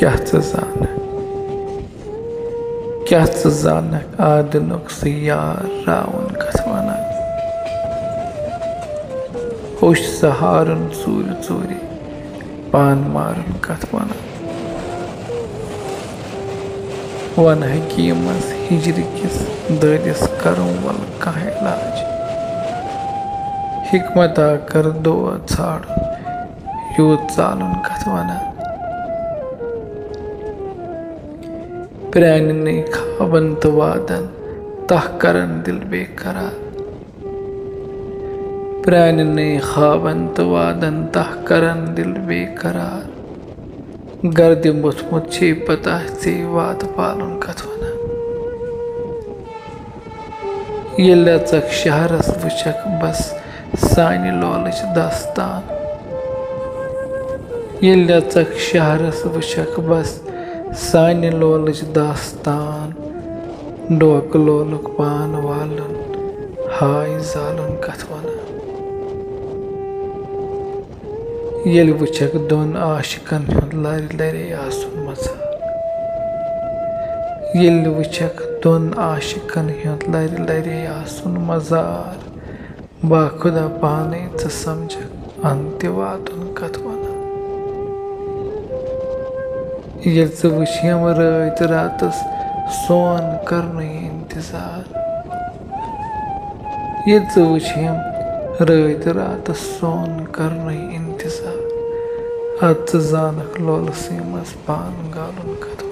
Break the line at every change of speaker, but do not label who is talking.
क्या जानक आदिनुक से यार रावन कथ वनान होश सहारन सूर चूरी पान मारन कथ वनान वन हकीमस हिजर किस दरिस करूं वल कह इलाज हिकमता कर दो छाड़ यूत चालन कथ वनान प्राण ने खाबन तो वादन तह करन दिल बेकरार प्राण ने खाबन तो वादन तह करन दिल बेकरार गर्द मुथमुत छे पता से वाद पालन कथ वनान ये चक शहरस वचक बस सानि लोलच दास्तान ये चक शहरस वचक बस सानि लोलच दास्तान डोक लोलुक पान वालन हाय जालन कथ वनान येल वचक दोन आशिकन हुंद लरि लरि आसुन मजार येल वचक दोन आशिकन हुंद लरि लरि आसुन मजार बाखुदा पाने च समझक अंत्य वादुन कथ वनान ये वुम रात रातस सोन करन इंतजार ये वुम रात रातस सोन करन इंतजार अत जानक लोल सीमस पान गालन कथ